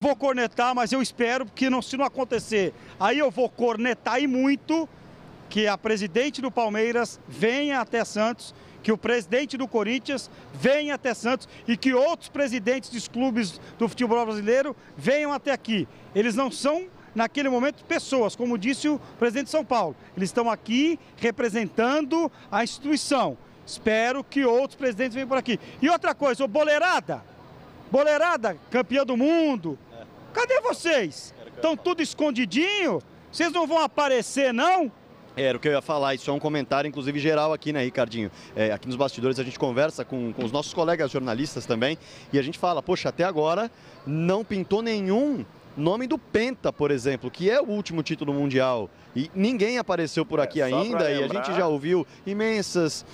vou cornetar, mas eu espero que não, se não acontecer, aí eu vou cornetar e muito, que a presidente do Palmeiras venha até Santos, que o presidente do Corinthians venha até Santos e que outros presidentes dos clubes do futebol brasileiro venham até aqui. Eles não são, naquele momento, pessoas, como disse o presidente de São Paulo. Eles estão aqui representando a instituição. Espero que outros presidentes venham por aqui. E outra coisa, ô Boleirada, campeã do mundo, cadê vocês? Estão tudo escondidinho? Vocês não vão aparecer, não? Era o que eu ia falar, isso é um comentário, inclusive, geral aqui, né, Ricardinho? Aqui nos bastidores a gente conversa com os nossos colegas jornalistas também e a gente fala, poxa, até agora não pintou nenhum nome do Penta, por exemplo, que é o último título mundial. E ninguém apareceu por aqui ainda e a gente já ouviu imensas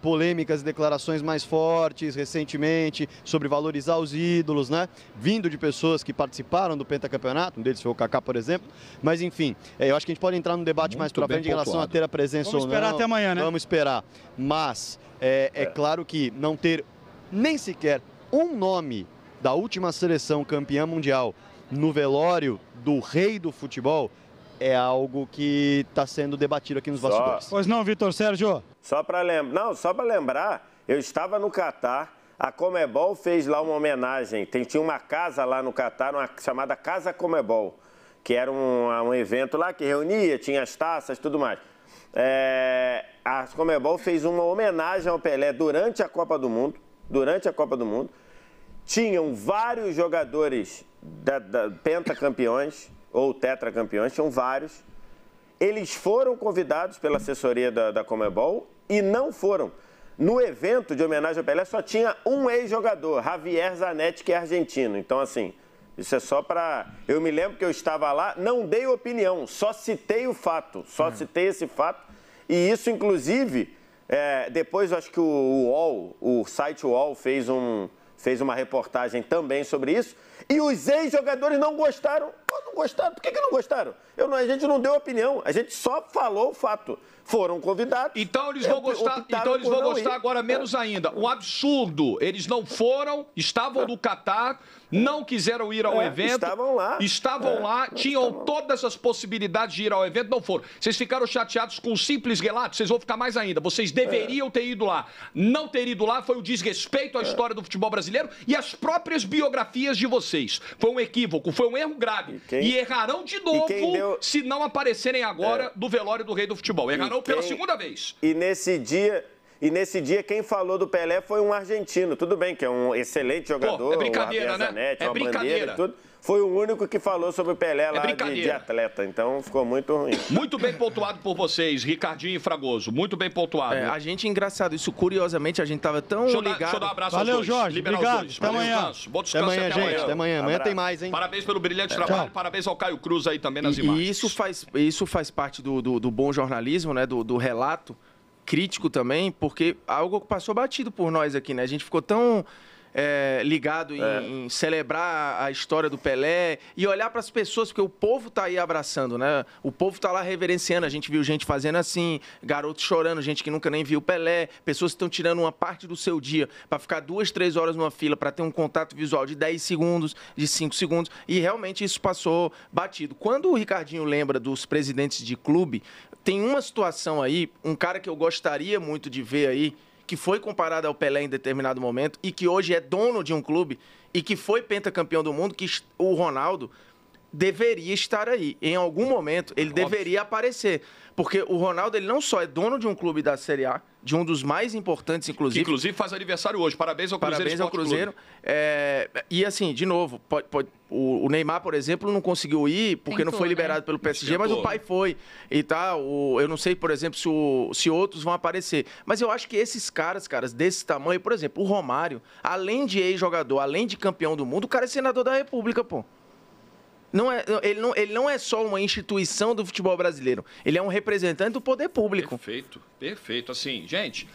polêmicas e declarações mais fortes recentemente sobre valorizar os ídolos, né? Vindo de pessoas que participaram do pentacampeonato, um deles foi o Kaká, por exemplo. Mas enfim, eu acho que a gente pode entrar num debate mais pra frente em relação a ter a presença ou não. Vamos esperar até amanhã, né? Vamos esperar. Mas é claro que não ter nem sequer um nome da última seleção campeã mundial no velório do rei do futebol é algo que está sendo debatido aqui nos bastidores. Pois não, Vitor Sérgio? Só para lembrar, eu estava no Catar, a Comebol fez lá uma homenagem, tinha uma casa lá no Catar, chamada Casa Comebol, que era um evento lá que reunia, tinha as taças e tudo mais. A Comebol fez uma homenagem ao Pelé durante a Copa do Mundo, tinham vários jogadores pentacampeões ou tetracampeões, tinham vários. Eles foram convidados pela assessoria da Comebol e não foram. No evento de homenagem ao Pelé só tinha um ex-jogador, Javier Zanetti, que é argentino. Então, assim, isso é só para... Eu me lembro que eu estava lá, não dei opinião, só citei o fato, citei esse fato. E isso, inclusive, depois eu acho que o site UOL fez uma reportagem também sobre isso. E os ex-jogadores não gostaram. Não gostaram. Por que não gostaram? A gente não deu opinião, a gente só falou o fato. Foram convidados. Então eles vão gostar, agora menos ainda. Um absurdo. Eles não foram, estavam no Catar, não quiseram ir ao evento. Estavam lá, tinham todas as possibilidades de ir ao evento, não foram. Vocês ficaram chateados com um simples relato, vocês vão ficar mais ainda. Vocês deveriam ter ido lá. Não ter ido lá foi um desrespeito à história do futebol brasileiro e às próprias biografias de vocês. Foi um equívoco, foi um erro grave. E errarão de novo se não aparecerem agora do velório do rei do futebol. Errarão pela segunda vez. E nesse dia, quem falou do Pelé foi um argentino. Tudo bem que é um excelente jogador. É brincadeira, né? Zanetti, é brincadeira. Tudo. Foi o único que falou sobre o Pelé lá de atleta. Então ficou muito ruim. Muito bem pontuado por vocês, Ricardinho e Fragoso. Muito bem pontuado. A gente, engraçado, isso curiosamente, a gente tava tão ligado. Deixa eu dar um abraço aos dois. Valeu, Jorge. Obrigado. Até amanhã. Bom descanso. Até amanhã, gente. Até amanhã. Amanhã tem mais, hein? Parabéns pelo brilhante trabalho. Parabéns ao Caio Cruz aí também nas imagens. E isso faz parte do bom jornalismo, né? Do relato crítico também, porque algo que passou batido por nós aqui, né? A gente ficou tão ligado em celebrar a história do Pelé e olhar para as pessoas, porque o povo tá aí abraçando, né? O povo tá lá reverenciando. A gente viu gente fazendo assim, garotos chorando, gente que nunca nem viu o Pelé, pessoas que estão tirando uma parte do seu dia para ficar 2, 3 horas numa fila para ter um contato visual de 10 segundos, de 5 segundos, e realmente isso passou batido. Quando o Ricardinho lembra dos presidentes de clube, tem uma situação aí, um cara que eu gostaria muito de ver aí, que foi comparado ao Pelé em determinado momento e que hoje é dono de um clube e que foi pentacampeão do mundo, que o Ronaldo deveria estar aí. Em algum momento, ele deveria aparecer. Porque o Ronaldo, ele não só é dono de um clube da Série A, de um dos mais importantes, inclusive. Que, inclusive, faz aniversário hoje. Parabéns ao Cruzeiro. Parabéns ao Cruzeiro. E assim, de novo, o Neymar, por exemplo, não conseguiu ir porque não foi liberado pelo PSG, mas o pai foi e tal. Eu não sei, por exemplo, se outros vão aparecer. Mas eu acho que esses caras desse tamanho, por exemplo, o Romário, além de ex-jogador, além de campeão do mundo, o cara é senador da República, pô. Ele não é só uma instituição do futebol brasileiro. Ele é um representante do poder público. Perfeito. Assim, gente,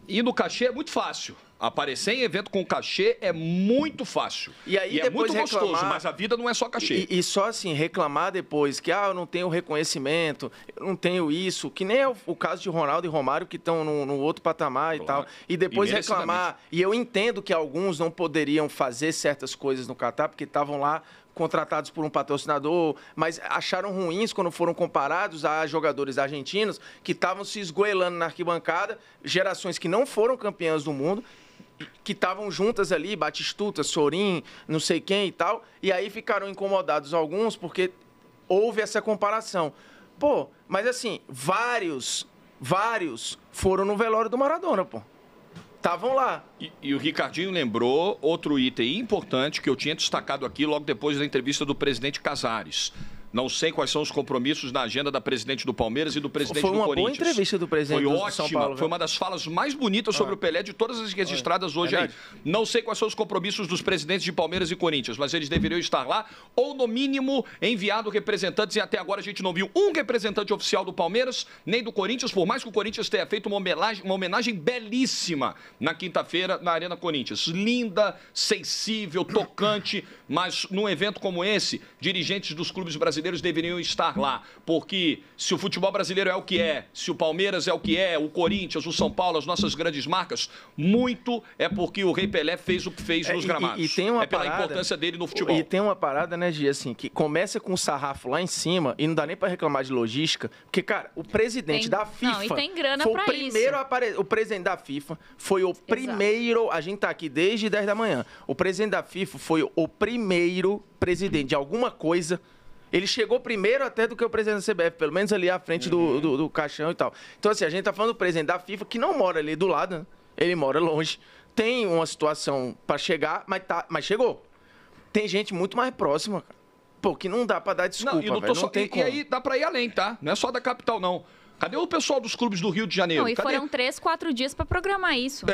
ir no cachê é muito fácil. Aparecer em evento com cachê é muito fácil. E aí é muito gostoso, mas a vida não é só cachê. E só assim, reclamar depois que eu não tenho reconhecimento, eu não tenho isso, que nem é o caso de Ronaldo e Romário que estão no outro patamar e tal. E depois reclamar. E eu entendo que alguns não poderiam fazer certas coisas no Catar porque estavam lá contratados por um patrocinador, mas acharam ruins quando foram comparados a jogadores argentinos que estavam se esgoelando na arquibancada, gerações que não foram campeãs do mundo, que estavam juntas ali, Batistuta, Sorin, não sei quem e tal, e aí ficaram incomodados alguns porque houve essa comparação. Pô, mas assim, vários foram no velório do Maradona, pô. Estavam lá. E o Ricardinho lembrou outro item importante que eu tinha destacado aqui logo depois da entrevista do presidente Casares. Não sei quais são os compromissos na agenda da presidente do Palmeiras e do presidente do Corinthians. Foi uma boa entrevista do presidente do São Paulo. Foi ótima, foi uma das falas mais bonitas sobre o Pelé de todas as registradas hoje aí. Não sei quais são os compromissos dos presidentes de Palmeiras e Corinthians, mas eles deveriam estar lá, ou no mínimo enviado representantes, e até agora a gente não viu um representante oficial do Palmeiras, nem do Corinthians, por mais que o Corinthians tenha feito uma homenagem belíssima na quinta-feira na Arena Corinthians. Linda, sensível, tocante, mas num evento como esse, dirigentes dos clubes brasileiros deveriam estar lá, porque se o futebol brasileiro é o que é, se o Palmeiras é o que é, o Corinthians, o São Paulo, as nossas grandes marcas, muito é porque o Rei Pelé fez o que fez nos gramados. E tem uma pela parada, importância dele no futebol. E tem uma parada, né, Gia, assim, que começa com o sarrafo lá em cima e não dá nem para reclamar de logística, porque, cara, o presidente da FIFA... Não, e tem grana foi pra o primeiro o presidente da FIFA foi o primeiro... A gente tá aqui desde 10 da manhã. O presidente da FIFA foi o primeiro presidente de alguma coisa. Ele chegou primeiro até do que o presidente da CBF, pelo menos ali à frente do caixão e tal. Então, assim, a gente tá falando do presidente da FIFA, que não mora ali do lado, né? Ele mora longe. Tem uma situação para chegar, mas chegou. Tem gente muito mais próxima, cara. Pô, que não dá para dar desculpa, e aí dá para ir além, tá? Não é só da capital, não. Cadê o pessoal dos clubes do Rio de Janeiro? Não, e foram 3, 4 dias para programar isso.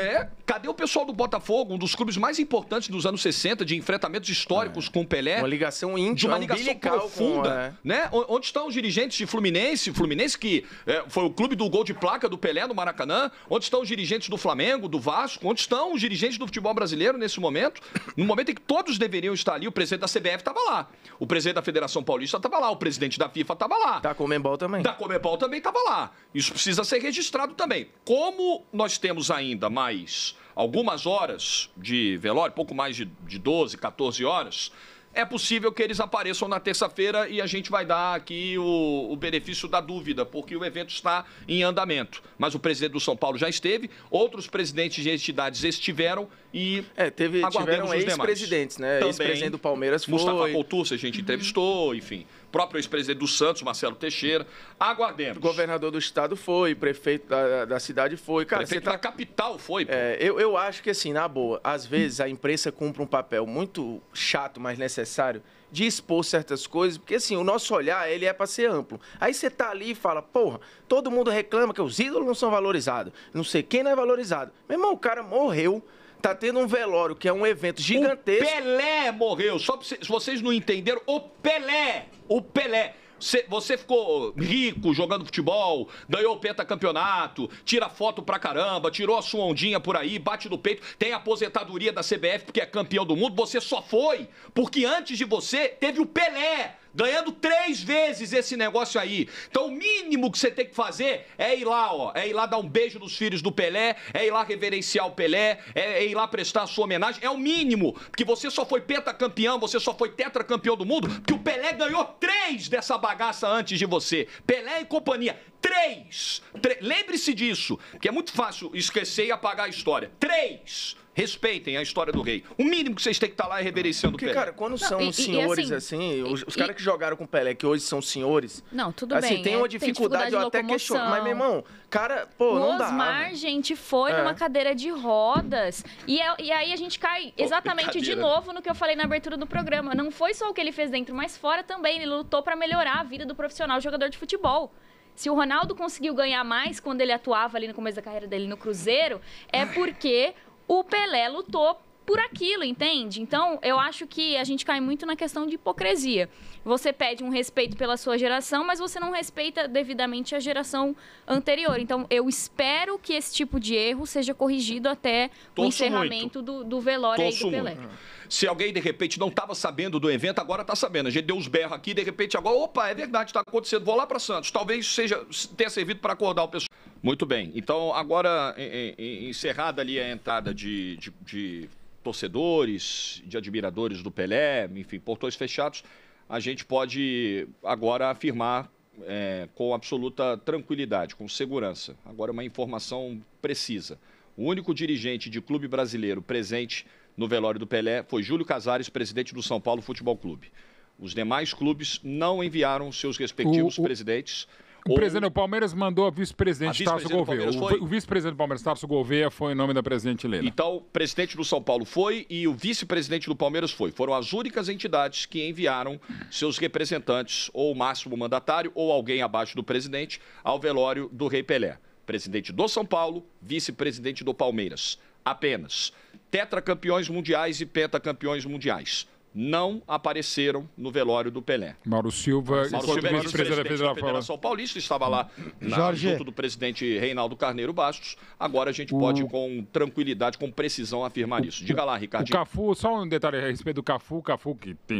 Cadê o pessoal do Botafogo, um dos clubes mais importantes dos anos 60, de enfrentamentos históricos com o Pelé? Uma ligação íntima, de uma ligação profunda, né? Onde estão os dirigentes de Fluminense que foi o clube do gol de placa do Pelé no Maracanã? Onde estão os dirigentes do Flamengo, do Vasco? Onde estão os dirigentes do futebol brasileiro nesse momento? No momento em que todos deveriam estar ali, o presidente da CBF estava lá, o presidente da Federação Paulista estava lá, o presidente da FIFA estava lá. Da Conmebol também. Da Conmebol também estava lá. Isso precisa ser registrado também. Como nós temos ainda mais algumas horas de velório, pouco mais de 12, 14 horas, é possível que eles apareçam na terça-feira e a gente vai dar aqui o benefício da dúvida, porque o evento está em andamento. Mas o presidente do São Paulo já esteve, outros presidentes de entidades estiveram e tiveram ex-presidentes, né? Ex-presidente do Palmeiras foi... Mustafa Couturce a gente entrevistou, enfim. Próprio ex-presidente do Santos, Marcelo Teixeira. Aguardemos. O governador do estado foi, prefeito da cidade foi. Cara, prefeito da capital foi. Eu acho que, assim, na boa, às vezes a imprensa cumpre um papel muito chato, mas necessário, de expor certas coisas, porque, assim, o nosso olhar, ele é para ser amplo. Aí você tá ali e fala, porra, todo mundo reclama que os ídolos não são valorizados, não sei quem não é valorizado. Meu irmão, o cara morreu. Tá tendo um velório, que é um evento gigantesco. O Pelé morreu. Só se vocês não entenderam, o Pelé. Você ficou rico jogando futebol, ganhou o pentacampeonato, tira foto pra caramba, tirou a sua ondinha por aí, bate no peito, tem a aposentadoria da CBF porque é campeão do mundo. Você só foi porque antes de você teve o Pelé ganhando 3 vezes esse negócio aí. Então o mínimo que você tem que fazer é ir lá, é ir lá dar um beijo nos filhos do Pelé, é ir lá reverenciar o Pelé, é ir lá prestar a sua homenagem. É o mínimo, porque você só foi pentacampeão, você só foi tetracampeão do mundo, porque o Pelé ganhou 3 dessa bagaça antes de você. Pelé e companhia. 3. Lembre-se disso, que é muito fácil esquecer e apagar a história. 3. Respeitem a história do rei. O mínimo que vocês têm que estar lá é reverenciando o Pelé. Porque, cara, quando são senhores assim, os caras que jogaram com o Pelé, que hoje são senhores... Não, tudo assim, bem. Tem uma dificuldade, eu até questiono. Mas, meu irmão, cara, pô, não dá. O Osmar, gente, foi numa cadeira de rodas. E aí a gente cai exatamente de novo no que eu falei na abertura do programa. Não foi só o que ele fez dentro, mas fora também. Ele lutou para melhorar a vida do profissional jogador de futebol. Se o Ronaldo conseguiu ganhar mais quando ele atuava ali no começo da carreira dele no Cruzeiro, é porque o Pelé lutou por aquilo, entende? Então, eu acho que a gente cai muito na questão de hipocrisia. Você pede um respeito pela sua geração, mas você não respeita devidamente a geração anterior. Então, eu espero que esse tipo de erro seja corrigido até o encerramento do velório aí do Pelé. Se alguém, de repente, não estava sabendo do evento, agora está sabendo. A gente deu uns berros aqui, de repente, agora, opa, é verdade, está acontecendo, vou lá para Santos. Talvez tenha servido para acordar o pessoal. Muito bem. Então, agora, encerrada ali a entrada de torcedores, de admiradores do Pelé, enfim, portões fechados, a gente pode agora afirmar com absoluta tranquilidade, com segurança. Agora, uma informação precisa. O único dirigente de clube brasileiro presente no velório do Pelé foi Júlio Casares, presidente do São Paulo Futebol Clube. Os demais clubes não enviaram seus respectivos presidentes. O presidente do Palmeiras mandou a vice-presidente Tarso Gouveia. O vice-presidente do Palmeiras, Tarso Gouveia, foi em nome da presidente Helena. Então, o presidente do São Paulo foi e o vice-presidente do Palmeiras foi. Foram as únicas entidades que enviaram seus representantes, ou o máximo mandatário, ou alguém abaixo do presidente, ao velório do Rei Pelé. Presidente do São Paulo, vice-presidente do Palmeiras. Apenas. Tetracampeões mundiais e pentacampeões mundiais não apareceram no velório do Pelé. Mauro Silva, vice-presidente da Federação Paulista, estava lá junto do presidente Reinaldo Carneiro Bastos. Agora a gente pode, com tranquilidade, com precisão, afirmar isso. Diga lá, Ricardinho. O Cafu, só um detalhe a respeito do Cafu. O Cafu, que tem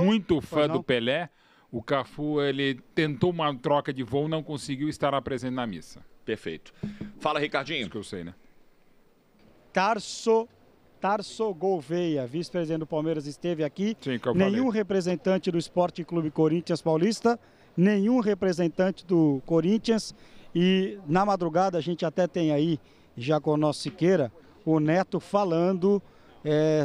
muito fã do Pelé, o Cafu, ele tentou uma troca de voo, não conseguiu estar presente na missa. Perfeito. Fala, Ricardinho. Isso que eu sei, né? Tarso Gouveia, vice-presidente do Palmeiras, esteve aqui. Sim, que eu nenhum falei. Representante do Esporte Clube Corinthians Paulista, nenhum representante do Corinthians. E na madrugada a gente até tem aí, já com o nosso Siqueira, o Neto falando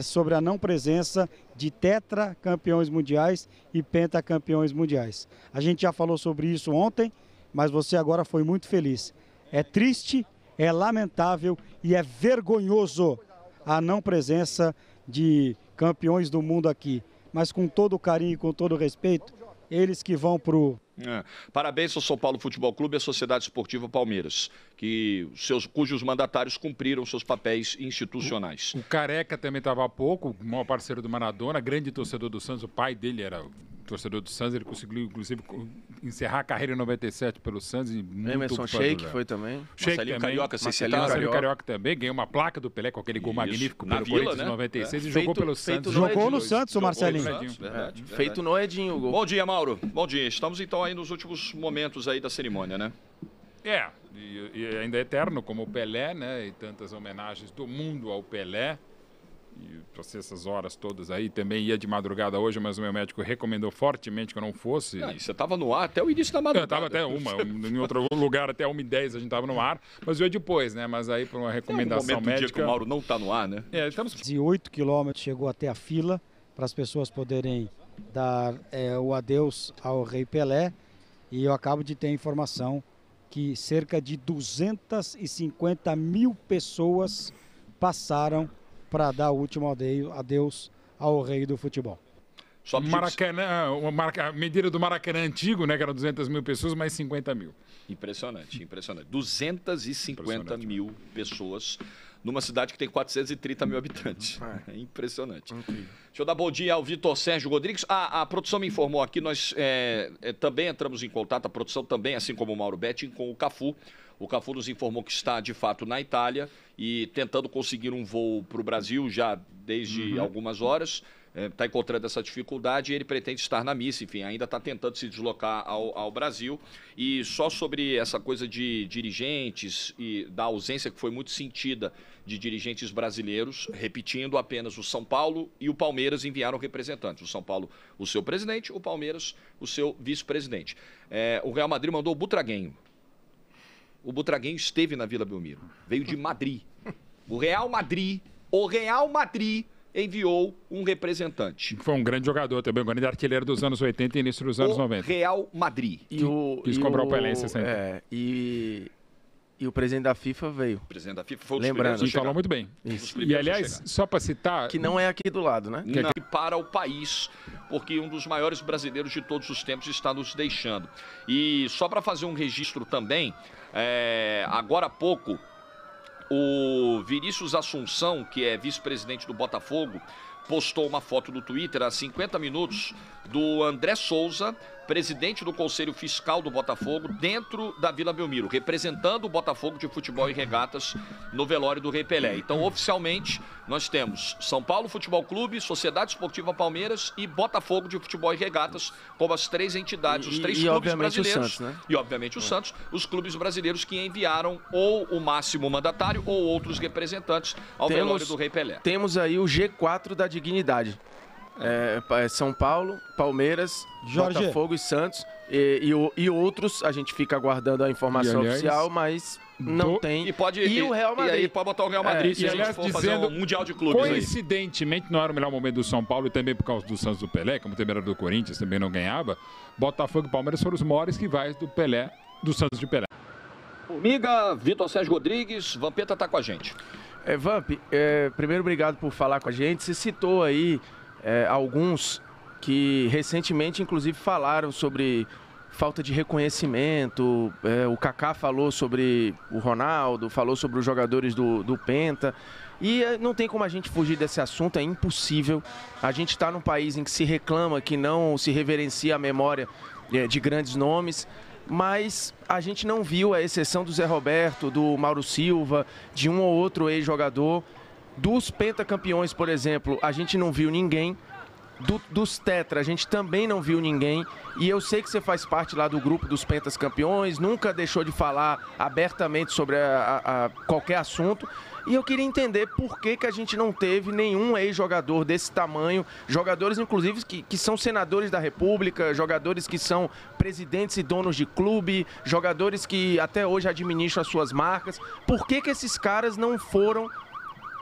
sobre a não presença de tetracampeões mundiais e pentacampeões mundiais. A gente já falou sobre isso ontem, mas você agora foi muito feliz. É triste, é lamentável e é vergonhoso a não presença de campeões do mundo aqui. Mas com todo o carinho e com todo o respeito, eles que vão pro... Parabéns ao São Paulo Futebol Clube e à Sociedade Esportiva Palmeiras, cujos mandatários cumpriram seus papéis institucionais. O Careca também estava há pouco, o maior parceiro do Maradona, grande torcedor do Santos, o pai dele era torcedor do Santos, ele conseguiu inclusive encerrar a carreira em 97 pelo Santos. Emerson Sheik foi também. Marcelinho Carioca, Marcelinho Carioca também, ganhou uma placa do Pelé com aquele gol magnífico pelo Corinthians em 96 e jogou pelo Santos. Jogou no Santos o Marcelinho. Verdade. Feito no Edinho o gol. Bom dia, Mauro. Bom dia. Estamos então aí nos últimos momentos aí da cerimônia, né? E ainda é eterno como o Pelé, né? E tantas homenagens do mundo ao Pelé. E passei essas horas todas aí, também ia de madrugada hoje, mas o meu médico recomendou fortemente que eu não fosse. E você estava no ar até o início da madrugada. Eu estava até em outro lugar, até 1h10 a gente estava no ar, mas eu ia depois, né? Mas aí por uma recomendação médica... dia que o Mauro não está no ar, né? Estamos... 18 quilômetros chegou até a fila, para as pessoas poderem dar o adeus ao Rei Pelé, e eu acabo de ter informação que cerca de 250 mil pessoas passaram para dar o último adeus ao rei do futebol. Maracanã, a medida do Maracanã antigo, né, que eram 200 mil pessoas, mais 50 mil. Impressionante. 250 mil pessoas numa cidade que tem 430 mil habitantes. É impressionante. Deixa eu dar bom dia ao Vitor Sérgio Rodrigues. A produção me informou aqui, nós também entramos em contato, a produção também, assim como o Mauro Betting, com o Cafu. O Cafu nos informou que está, de fato, na Itália e tentando conseguir um voo para o Brasil já desde algumas horas. Está encontrando essa dificuldade e ele pretende estar na missa, enfim, ainda está tentando se deslocar ao Brasil. E só sobre essa coisa de dirigentes e da ausência que foi muito sentida de dirigentes brasileiros, repetindo, apenas o São Paulo e o Palmeiras enviaram representantes. O São Paulo, o seu presidente, o Palmeiras, o seu vice-presidente. O Real Madrid mandou o Butragueño. O Butragueño esteve na Vila Belmiro, veio de Madrid. O Real Madrid enviou um representante. Foi um grande jogador também, um grande artilheiro dos anos 80 e início dos anos 90. Real Madrid. Quis comprar o Pelé em 60. E o presidente da FIFA veio. O presidente da FIFA foi o lembrando, falou muito bem. E aliás, só para citar... Que não é aqui do lado, né? Não, para o país, porque um dos maiores brasileiros de todos os tempos está nos deixando. E só para fazer um registro também, agora há pouco, o Vinícius Assunção, que é vice-presidente do Botafogo, postou uma foto no Twitter há 50 minutos do André Souza presidente do Conselho Fiscal do Botafogo, dentro da Vila Belmiro, representando o Botafogo de Futebol e Regatas no velório do Rei Pelé. Então, oficialmente, nós temos São Paulo Futebol Clube, Sociedade Esportiva Palmeiras e Botafogo de Futebol e Regatas como as três entidades, os três clubes brasileiros. O Santos, né? E, obviamente, o Santos, os clubes brasileiros que enviaram ou o máximo mandatário ou outros representantes ao velório do Rei Pelé. Temos aí o G4 da dignidade. São Paulo, Palmeiras, Botafogo e Santos e outros, a gente fica aguardando a informação oficial, mas não tem. E o Real Madrid. E aí pode botar o Real Madrid se a gente for fazer um Mundial de Clubes. Coincidentemente, não era o melhor momento do São Paulo e também por causa do Santos do Pelé, como também era do Corinthians, também não ganhava. Botafogo e Palmeiras foram os maiores rivais do Pelé, do Santos de Pelé. Formiga, Vitor Sérgio Rodrigues, Vampeta está com a gente. Vamp, primeiro obrigado por falar com a gente. Você citou aí alguns que recentemente, inclusive, falaram sobre falta de reconhecimento. O Kaká falou sobre o Ronaldo, falou sobre os jogadores do Penta. E não tem como a gente fugir desse assunto, é impossível. A gente está num país em que se reclama que não se reverencia a memória de grandes nomes, mas a gente não viu, a exceção do Zé Roberto, do Mauro Silva, de um ou outro ex-jogador. Dos pentacampeões, por exemplo, a gente não viu ninguém. Dos tetra, a gente também não viu ninguém. E eu sei que você faz parte lá do grupo dos pentas campeões, nunca deixou de falar abertamente sobre qualquer assunto. E eu queria entender por que a gente não teve nenhum ex-jogador desse tamanho, jogadores inclusive que são senadores da República, jogadores que são presidentes e donos de clube, jogadores que até hoje administram as suas marcas. Por que esses caras não foram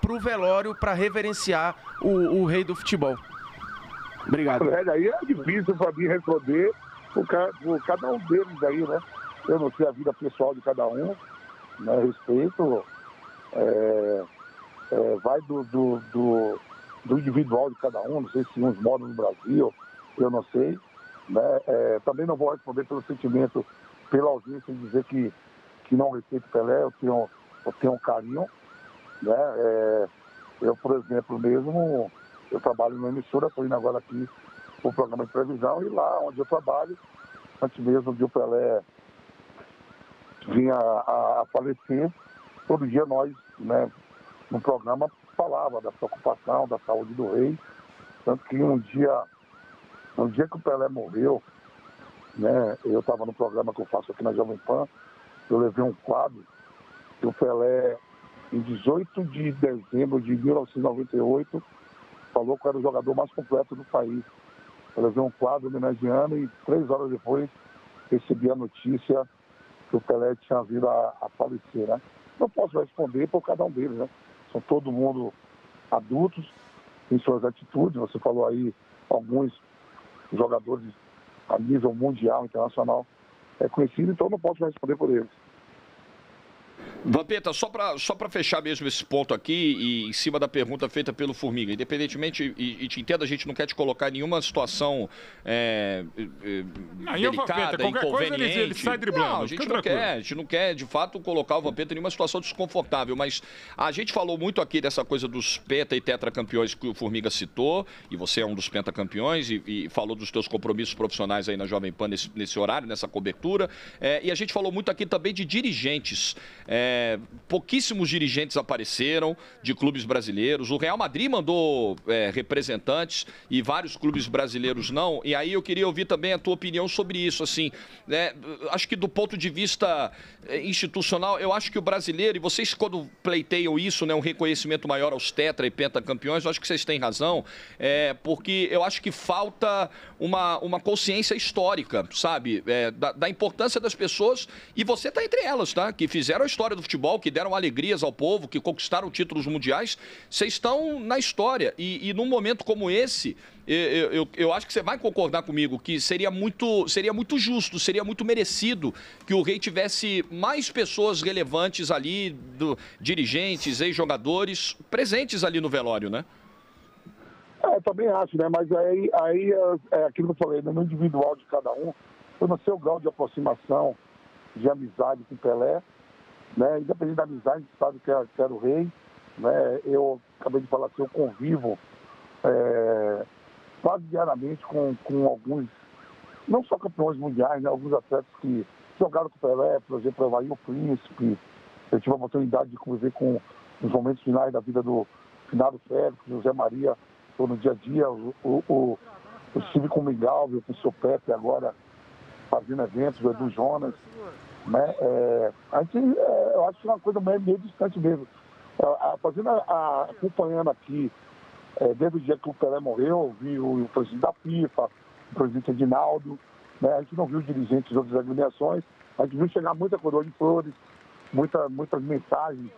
pro velório para reverenciar o rei do futebol? Obrigado. Aí é difícil para mim responder por cada um deles aí, né? Eu não sei a vida pessoal de cada um, né? Respeito, vai do individual de cada um, não sei se uns moram no Brasil, eu não sei, né? Também não vou responder pelo sentimento, pela ausência de dizer que não respeito Pelé, eu tenho um carinho, né? Eu, por exemplo, mesmo, eu trabalho numa emissora, estou indo agora aqui para o programa de televisão, e lá onde eu trabalho, antes mesmo de o Pelé vir a falecer, todo dia nós, né, no programa, falava da preocupação, da saúde do rei, tanto que no dia que o Pelé morreu, né, eu estava no programa que eu faço aqui na Jovem Pan, eu levei um quadro que o Pelé, em 18 de dezembro de 1998, falou que era o jogador mais completo do país. Eu levei um quadro homenageando e 3 horas depois recebi a notícia que o Pelé tinha vindo a falecer, né? Não posso responder por cada um deles, né? São todo mundo adultos, em suas atitudes. Você falou aí alguns jogadores a nível mundial, internacional, conhecido, então não posso responder por eles. Vampeta, só para fechar mesmo esse ponto aqui, e em cima da pergunta feita pelo Formiga, independentemente, e te entendo, a gente não quer te colocar em nenhuma situação delicada, inconveniente. Ele sai driblando. Não, a gente não quer, de fato, colocar o Vampeta em nenhuma situação desconfortável, mas a gente falou muito aqui dessa coisa dos penta e tetracampeões que o Formiga citou, e você é um dos pentacampeões, e falou dos teus compromissos profissionais aí na Jovem Pan nesse horário, nessa cobertura, e a gente falou muito aqui também de dirigentes. Pouquíssimos dirigentes apareceram de clubes brasileiros. O Real Madrid mandou representantes e vários clubes brasileiros não. E aí eu queria ouvir também a tua opinião sobre isso. Assim, acho que do ponto de vista institucional, eu acho que o brasileiro, e vocês quando pleiteiam isso, né, um reconhecimento maior aos tetra e pentacampeões, eu acho que vocês têm razão, porque eu acho que falta uma consciência histórica, sabe, da importância das pessoas, e você está entre elas, tá? Que fizeram a história do futebol, que deram alegrias ao povo, que conquistaram títulos mundiais. Vocês estão na história. E num momento como esse, eu acho que você vai concordar comigo que seria muito justo, seria muito merecido que o rei tivesse mais pessoas relevantes ali, dirigentes, ex-jogadores, presentes ali no velório, né? Eu também acho, né? Mas aí é aquilo que eu falei, no individual de cada um, eu não sei o grau de aproximação, de amizade com o Pelé, né? Independente da amizade, a gente sabe que era o rei, né? Eu acabei de falar que eu convivo quase diariamente com alguns não só campeões mundiais, né? Alguns atletas que jogaram com o Pelé, por exemplo, Evair o Príncipe. Eu tive a oportunidade de conviver com os momentos finais da vida do finado Félix, José Maria, estou no dia a dia, eu estive com o Miguel, com o seu Pepe agora, fazendo eventos, o Edu Jonas, né? Eu acho que é uma coisa meio distante mesmo. Acompanhando aqui, desde o dia que o Pelé morreu, vi o presidente da FIFA, o presidente Edinaldo, né? A gente não viu dirigentes de outras agremiações, a gente viu chegar muita coroa de flores, muitas mensagens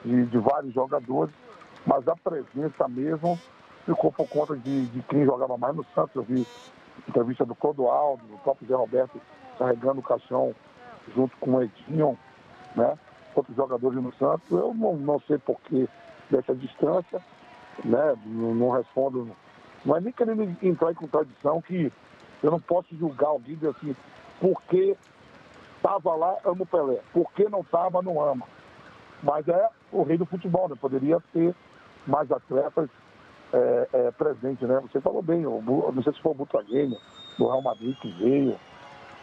de vários jogadores, mas a presença mesmo ficou por conta de quem jogava mais no Santos. Eu vi entrevista do Clodoaldo, do próprio Zé Roberto carregando o caixão junto com o Edinho, né? Outros jogadores no Santos. Eu não sei por que dessa distância, né? Não respondo. Não é nem querendo entrar em contradição, que eu não posso julgar alguém de assim, porque estava lá, ama o Pelé. Por que não estava, não ama. Mas é o rei do futebol, né? Poderia ter mais atletas presentes, né? Você falou bem, não sei se foi o Butragueño, do Real Madrid que veio,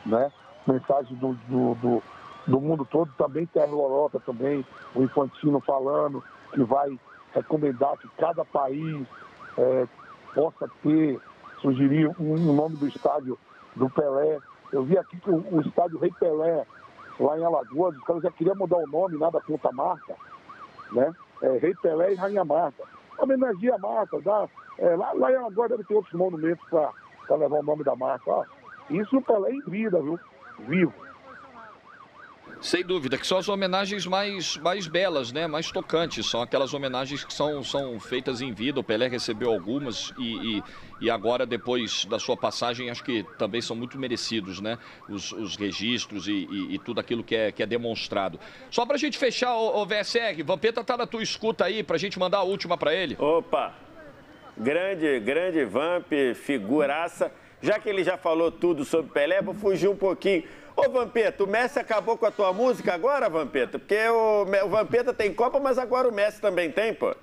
né? Mensagem do mundo todo, também tem a Lorota também, o Infantino falando que vai recomendar que cada país possa sugerir um nome do estádio do Pelé. Eu vi aqui que o estádio Rei Pelé, lá em Alagoas, os caras já queriam mudar o nome, nada contra a Marta, né? Rei Pelé e Rainha Marta. Homenageia a Marta, lá em Alagoas deve ter outros monumentos para levar o nome da Marta. Isso o Pelé em vida, viu? Vivo. Sem dúvida, que são as homenagens mais belas, né? Mais tocantes. São aquelas homenagens que são feitas em vida. O Pelé recebeu algumas e agora, depois da sua passagem, acho que também são muito merecidos, né? Os registros e tudo aquilo que é demonstrado. Só pra gente fechar, o VSR, Vampeta tá na tua escuta aí, pra gente mandar a última pra ele. Opa! Grande Vamp, figuraça. Já que ele já falou tudo sobre Pelé, vou fugir um pouquinho. Ô, Vampeta, o Messi acabou com a tua música agora, Vampeta? Porque o Vampeta tem Copa, mas agora o Messi também tem, pô.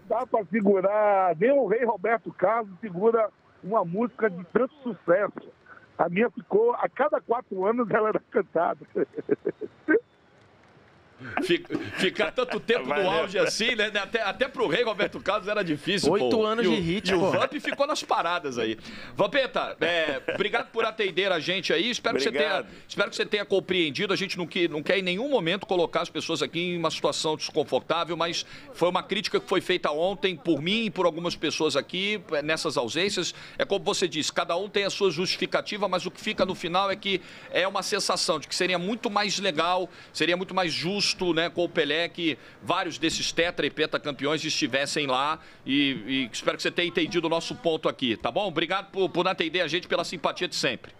Dá pra segurar, nem o Rei Roberto Carlos segura uma música de tanto sucesso. A minha ficou, a cada 4 anos ela era cantada. Ficar tanto tempo no auge assim, né? Até pro Rei Roberto Carlos era difícil. 8 anos de hit, E o Vamp ficou nas paradas aí. Vampeta, obrigado por atender a gente aí. Espero que você tenha compreendido. A gente não quer em nenhum momento colocar as pessoas aqui em uma situação desconfortável, mas foi uma crítica que foi feita ontem por mim e por algumas pessoas aqui nessas ausências. É como você disse, cada um tem a sua justificativa, mas o que fica no final é que é uma sensação de que seria muito mais legal, seria muito mais justo, né, com o Pelé, que vários desses tetra e pentacampeões estivessem lá e espero que você tenha entendido o nosso ponto aqui, tá bom? Obrigado por atender a gente, pela simpatia de sempre.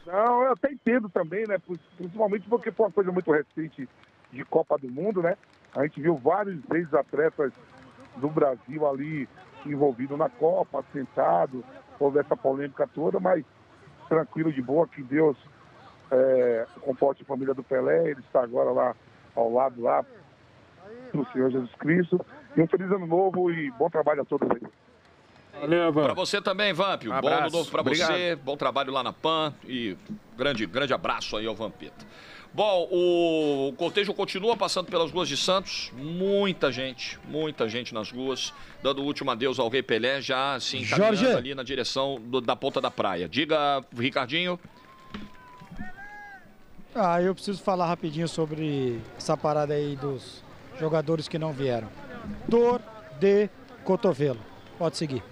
Não, eu até entendo também, né, principalmente porque foi uma coisa muito recente de Copa do Mundo, né? A gente viu vários ex-atletas do Brasil ali envolvidos na Copa, sentado, houve essa polêmica toda, mas tranquilo, de boa, que Deus comporte a família do Pelé, ele está agora lá ao lado lá do Senhor Jesus Cristo. E um feliz ano novo e bom trabalho a todos aí. Valeu, Vamp. Pra você também, Vamp. Um bom ano novo pra você, bom trabalho lá na PAN e grande abraço aí ao Vampeta. Bom, o cortejo continua passando pelas ruas de Santos, muita gente nas ruas, dando o último adeus ao Rei Pelé, já assim, caminhando ali na direção da ponta da praia. Diga, Ricardinho. Eu preciso falar rapidinho sobre essa parada aí dos jogadores que não vieram. Dor de cotovelo. Pode seguir.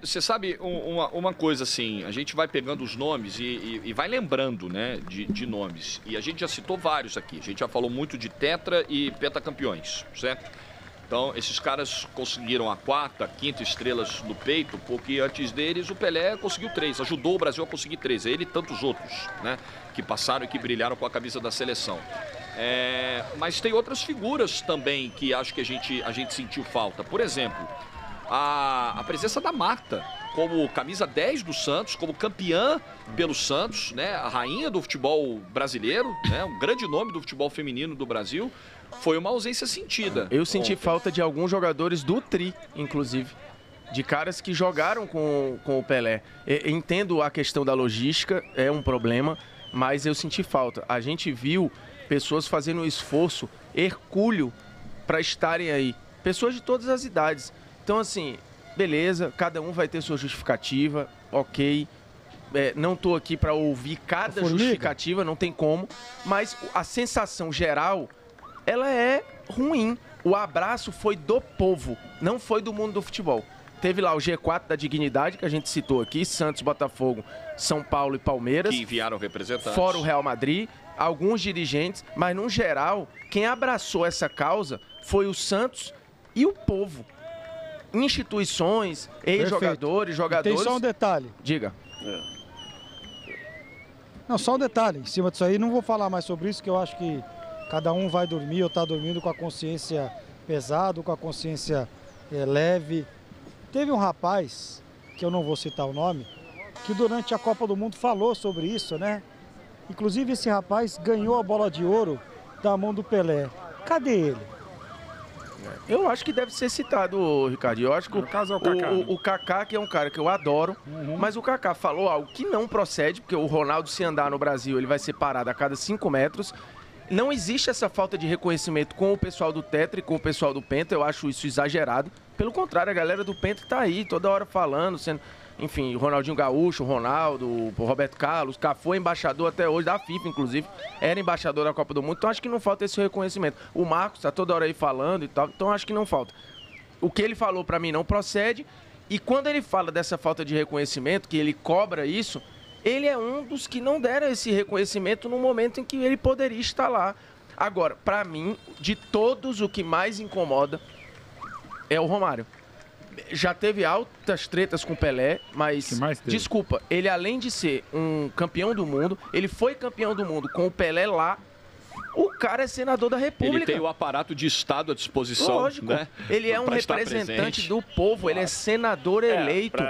Você sabe uma coisa assim, a gente vai pegando os nomes e vai lembrando, né, de nomes. E a gente já citou vários aqui. A gente já falou muito de tetra e pentacampeões, certo? Então, esses caras conseguiram a 4ª, 5ª estrelas no peito, porque antes deles o Pelé conseguiu 3, ajudou o Brasil a conseguir 3, ele e tantos outros, né, que passaram e que brilharam com a camisa da seleção. Mas tem outras figuras também que acho que a gente sentiu falta. Por exemplo, a presença da Marta, como camisa 10 do Santos, como campeã pelo Santos, né, a rainha do futebol brasileiro, né, um grande nome do futebol feminino do Brasil. Foi uma ausência sentida. Eu senti falta de alguns jogadores do Tri, inclusive. de caras que jogaram com o Pelé. Entendo a questão da logística, é um problema, mas eu senti falta. A gente viu pessoas fazendo um esforço hercúleo para estarem aí. Pessoas de todas as idades. Então, assim, beleza, cada um vai ter sua justificativa, ok. Não estou aqui para ouvir cada justificativa, não tem como. Mas a sensação geral, ela é ruim. O abraço foi do povo, não foi do mundo do futebol. Teve lá o G4 da dignidade, que a gente citou aqui, Santos, Botafogo, São Paulo e Palmeiras. Que enviaram representantes. Fora o Real Madrid, alguns dirigentes, mas no geral, quem abraçou essa causa foi o Santos e o povo. Instituições, ex-jogadores, jogadores... Tem só um detalhe. Diga. Não, só um detalhe. Em cima disso aí, não vou falar mais sobre isso, que eu acho que cada um vai dormir ou está dormindo com a consciência pesada, com a consciência leve. Teve um rapaz, que eu não vou citar o nome, que durante a Copa do Mundo falou sobre isso, né? Inclusive esse rapaz ganhou a bola de ouro da mão do Pelé. Cadê ele? Eu acho que deve ser citado, Ricardo. Eu acho que o Kaká, que é um cara que eu adoro, mas o Kaká falou algo que não procede, porque o Ronaldo, se andar no Brasil, ele vai ser parado a cada 5 metros. Não existe essa falta de reconhecimento com o pessoal do Tetra e com o pessoal do Penta. Eu acho isso exagerado. Pelo contrário, a galera do Penta tá aí toda hora falando, sendo... Enfim, o Ronaldinho Gaúcho, o Ronaldo, o Roberto Carlos, Cafu é embaixador até hoje, da FIFA, inclusive, era embaixador da Copa do Mundo, então acho que não falta esse reconhecimento. O Marcos tá toda hora aí falando e tal, então acho que não falta. O que ele falou pra mim não procede, e quando ele fala dessa falta de reconhecimento, que ele cobra isso, ele é um dos que não deram esse reconhecimento no momento em que ele poderia estar lá. Agora, pra mim, de todos, o que mais incomoda é o Romário. Já teve altas tretas com o Pelé, mas, desculpa, ele além de ser um campeão do mundo, ele foi campeão do mundo com o Pelé lá, o cara é senador da República. Ele tem o aparato de Estado à disposição. Lógico, né? Ele é um representante do povo, ele é senador eleito.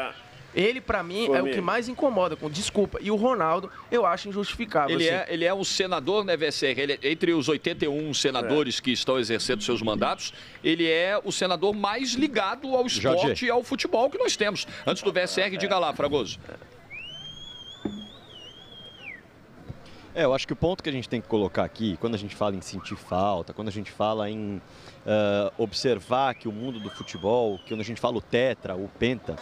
Ele, pra mim, é o que mais incomoda, desculpa. E o Ronaldo, eu acho injustificável. Ele é um senador, né, VSR? Ele, entre os 81 senadores que estão exercendo seus mandatos, ele é o senador mais ligado ao esporte e ao futebol que nós temos. Antes do VSR, diga lá, Fragoso. Eu acho que o ponto que a gente tem que colocar aqui, quando a gente fala em sentir falta, quando a gente fala em observar que o mundo do futebol, que quando a gente fala o Tetra, o Penta,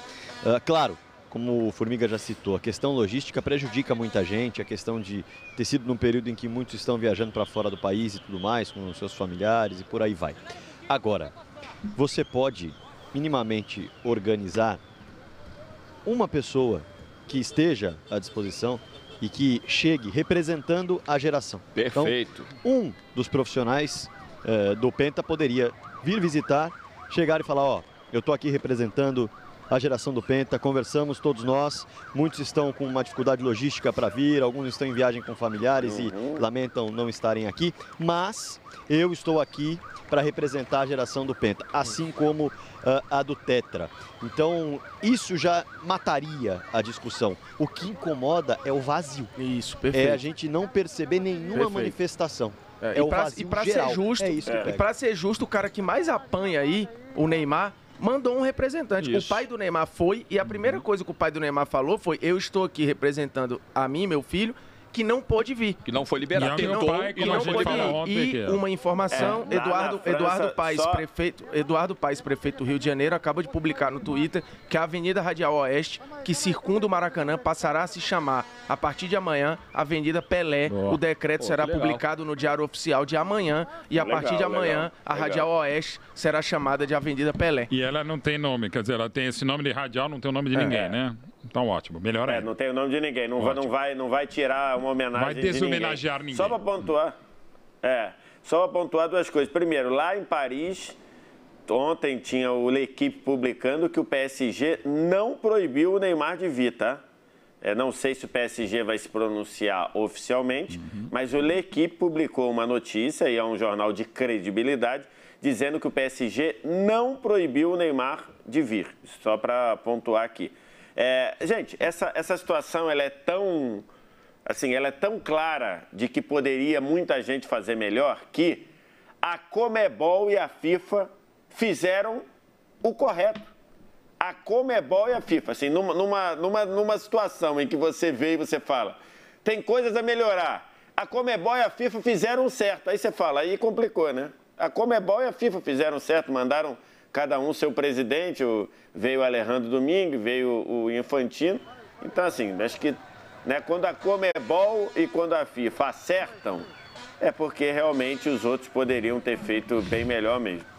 claro, como o Formiga já citou, a questão logística prejudica muita gente, a questão de ter sido num período em que muitos estão viajando para fora do país e tudo mais, com os seus familiares e por aí vai. Agora, você pode minimamente organizar uma pessoa que esteja à disposição e que chegue representando a geração. Perfeito. Então, um dos profissionais do Penta poderia vir visitar, chegar e falar, ó, eu estou aqui representando a geração do Penta, conversamos todos nós, muitos estão com uma dificuldade logística para vir, alguns estão em viagem com familiares e lamentam não estarem aqui, mas eu estou aqui para representar a geração do Penta, assim como a do Tetra. Então, isso já mataria a discussão. O que incomoda é o vazio. Isso, perfeito. É a gente não perceber nenhuma manifestação. É o vazio geral. Ser justo, e para ser justo, o cara que mais apanha aí, o Neymar, mandou um representante. Isso. O pai do Neymar foi, e a primeira coisa que o pai do Neymar falou foi: eu estou aqui representando a mim, meu filho, que não pôde vir. Que não foi liberado. Que não pôde vir. E uma informação, Eduardo Paes, prefeito do Rio de Janeiro, acaba de publicar no Twitter que a Avenida Radial Oeste, que circunda o Maracanã, passará a se chamar, a partir de amanhã, Avenida Pelé. O decreto será publicado no Diário Oficial de amanhã, e a partir de amanhã, a Radial Oeste será chamada de Avenida Pelé. E ela não tem nome, quer dizer, ela tem esse nome de radial, não tem o nome de ninguém, né? Então, ótimo. Melhor ainda. Não tem o nome de ninguém. Não vai tirar uma homenagem de ninguém. Vai deshomenagear ninguém. Só para pontuar. Só para pontuar duas coisas. Primeiro, lá em Paris, ontem tinha o L'Equipe publicando que o PSG não proibiu o Neymar de vir, tá? Não sei se o PSG vai se pronunciar oficialmente, mas o L'Equipe publicou uma notícia, e é um jornal de credibilidade, dizendo que o PSG não proibiu o Neymar de vir. Só para pontuar aqui. Gente, essa situação ela é tão clara de que poderia muita gente fazer melhor, que a Conmebol e a FIFA fizeram o correto. a Conmebol e a FIFA, assim, numa situação em que você vê e você fala, tem coisas a melhorar. A Conmebol e a FIFA fizeram certo. Aí você fala, aí complicou, né? A Conmebol e a FIFA fizeram certo, mandaram cada um seu presidente, veio o Alejandro Domingues, veio o Infantino. Então, assim, acho que, né, quando a Conmebol e quando a FIFA acertam, é porque realmente os outros poderiam ter feito bem melhor mesmo.